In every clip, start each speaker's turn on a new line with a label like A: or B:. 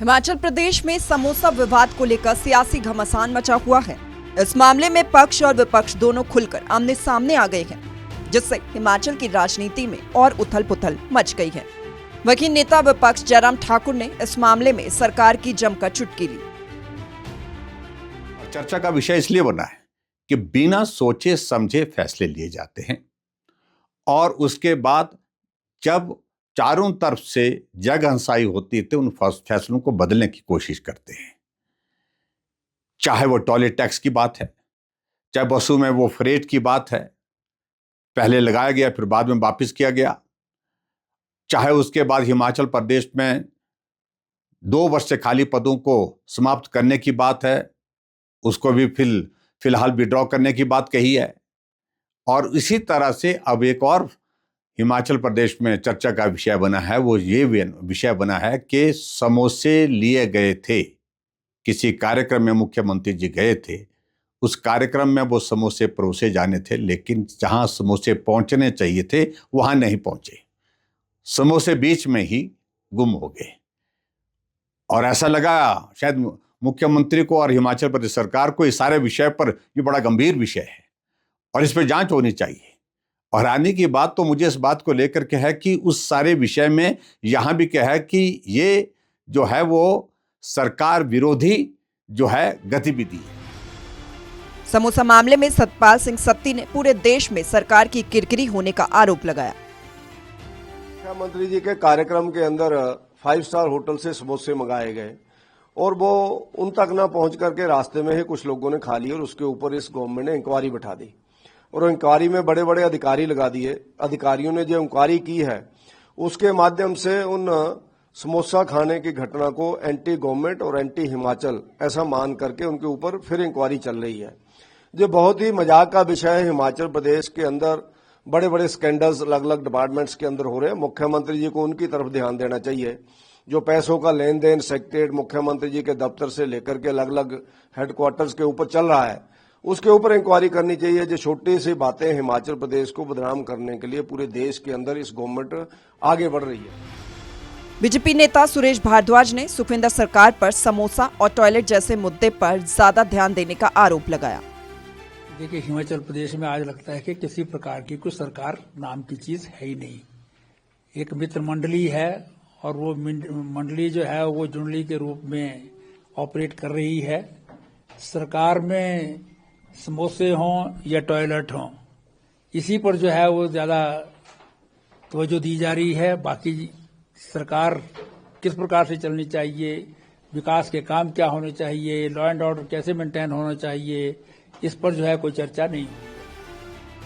A: हिमाचल प्रदेश में समोसा विवाद को लेकर सियासी घमासान मचा हुआ है। इस मामले में पक्ष और विपक्ष दोनों खुलकर आमने सामने आ गए हैं, जिससे हिमाचल की राजनीति में और उथल-पुथल मच गई है। वहीं नेता विपक्ष जयराम ठाकुर ने इस मामले में सरकार की जमकर चुटकी ली।
B: चर्चा का विषय इसलिए बना है कि बिना सोचे समझे फैसले लिए जाते हैं और उसके बाद जब चारों तरफ से जगहंसाई होती है तो उन फैसलों को बदलने की कोशिश करते हैं। चाहे वो टॉयलेट टैक्स की बात है, चाहे बसों में वो फ्रेट की बात है, पहले लगाया गया फिर बाद में वापस किया गया, चाहे उसके बाद हिमाचल प्रदेश में 2 वर्ष से खाली पदों को समाप्त करने की बात है, उसको भी फिलहाल विड्रॉ करने की बात कही है। और इसी तरह से अब एक और हिमाचल प्रदेश में चर्चा का विषय बना है, वो ये विषय बना है कि समोसे लिए गए थे। किसी कार्यक्रम में मुख्यमंत्री जी गए थे, उस कार्यक्रम में वो समोसे परोसे जाने थे, लेकिन जहां समोसे पहुंचने चाहिए थे वहां नहीं पहुंचे। समोसे बीच में ही गुम हो गए और ऐसा लगा शायद मुख्यमंत्री को और हिमाचल प्रदेश सरकार को इस सारे विषय पर ये बड़ा गंभीर विषय है और इस पर जांच होनी चाहिए। और आने की बात तो मुझे इस बात को लेकर के है कि उस सारे विषय में यहां भी क्या है कि ये जो है वो सरकार विरोधी जो है गतिविधि है।
A: समोसा मामले में सतपाल सिंह सत्ती ने पूरे देश में सरकार की किरकिरी होने का आरोप लगाया।
C: मुख्यमंत्री जी के कार्यक्रम के अंदर 5 स्टार होटल से समोसे मंगाए गए और वो उन तक ना पहुंच करके रास्ते में ही कुछ लोगों ने खा लिए और उसके ऊपर इस गवर्नमेंट ने इंक्वायरी बैठा दी और इंक्वायरी में बड़े बड़े अधिकारी लगा दिए। अधिकारियों ने जो इंक्वायरी की है उसके माध्यम से उन समोसा खाने की घटना को एंटी गवर्नमेंट और एंटी हिमाचल ऐसा मान करके उनके ऊपर फिर इंक्वायरी चल रही है। जो बहुत ही मजाक का विषय है, हिमाचल प्रदेश के अंदर बड़े बड़े स्कैंडल्स अलग अलग डिपार्टमेंट्स के अंदर हो रहे हैं। मुख्यमंत्री जी को उनकी तरफ ध्यान देना चाहिए। जो पैसों का लेन देन सेक्रेटरीट मुख्यमंत्री जी के दफ्तर से लेकर के अलग अलग हेडक्वार्टर्स के ऊपर चल रहा है, उसके ऊपर इंक्वायरी करनी चाहिए। जो छोटी सी बातें हिमाचल प्रदेश को बदनाम करने के लिए पूरे देश के अंदर इस गवर्नमेंट आगे बढ़ रही है।
A: बीजेपी नेता सुरेश भारद्वाज ने सुखविंदर सरकार पर समोसा और टॉयलेट जैसे मुद्दे पर ज्यादा ध्यान देने का आरोप लगाया।
D: देखिए, हिमाचल प्रदेश में आज लगता है कि किसी प्रकार की कुछ सरकार नाम की चीज है ही नहीं। एक मित्र मंडली है और वो मंडली जो है वो जुंडली के रूप में ऑपरेट कर रही है। सरकार में समोसे हों या टॉयलेट हों, इसी पर जो है वो ज्यादा तवज्जो दी जा रही है। बाकी सरकार किस प्रकार से चलनी चाहिए, विकास के काम क्या होने चाहिए, लॉ एंड ऑर्डर कैसे मेंटेन होना चाहिए, इस पर जो है कोई चर्चा नहीं।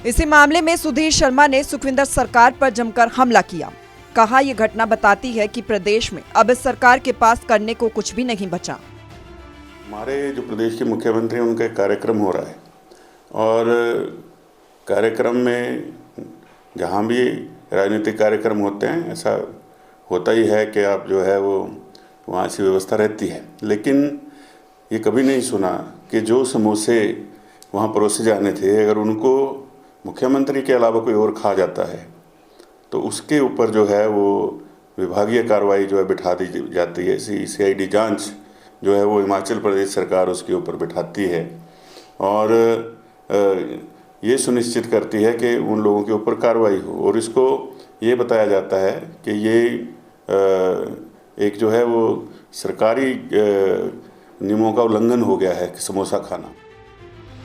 A: इसी मामले में सुधीर शर्मा ने सुखविंदर सरकार पर जमकर हमला किया। कहा, यह घटना बताती है कि प्रदेश में अब इस सरकार के पास करने को कुछ भी नहीं बचा।
E: हमारे जो प्रदेश के मुख्यमंत्री उनका एक कार्यक्रम हो रहा है और कार्यक्रम में जहाँ भी राजनीतिक कार्यक्रम होते हैं ऐसा होता ही है कि आप जो है वो वहाँ से व्यवस्था रहती है, लेकिन ये कभी नहीं सुना कि जो समोसे वहाँ परोसे जाने थे अगर उनको मुख्यमंत्री के अलावा कोई और खा जाता है तो उसके ऊपर जो है वो विभागीय कार्रवाई जो है बिठा दी जाती है। CID जांच जो है वो हिमाचल प्रदेश सरकार उसके ऊपर बिठाती है और ये सुनिश्चित करती है कि उन लोगों के ऊपर कार्रवाई हो और इसको ये बताया जाता है कि ये एक जो है वो सरकारी नियमों का उल्लंघन हो गया है कि समोसा खाना।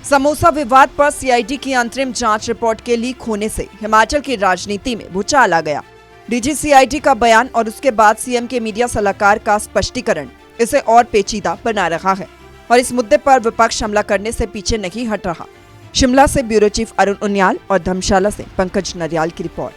A: समोसा विवाद पर CID की अंतरिम जांच रिपोर्ट के लीक होने से हिमाचल की राजनीति में भूचाल आ गया। DG CID का बयान और उसके बाद CM के मीडिया सलाहकार का स्पष्टीकरण इसे और पेचीदा बना रहा है और इस मुद्दे पर विपक्ष हमला करने से पीछे नहीं हट रहा। शिमला से ब्यूरो चीफ अरुण उनियाल और धर्मशाला से पंकज नरियाल की रिपोर्ट।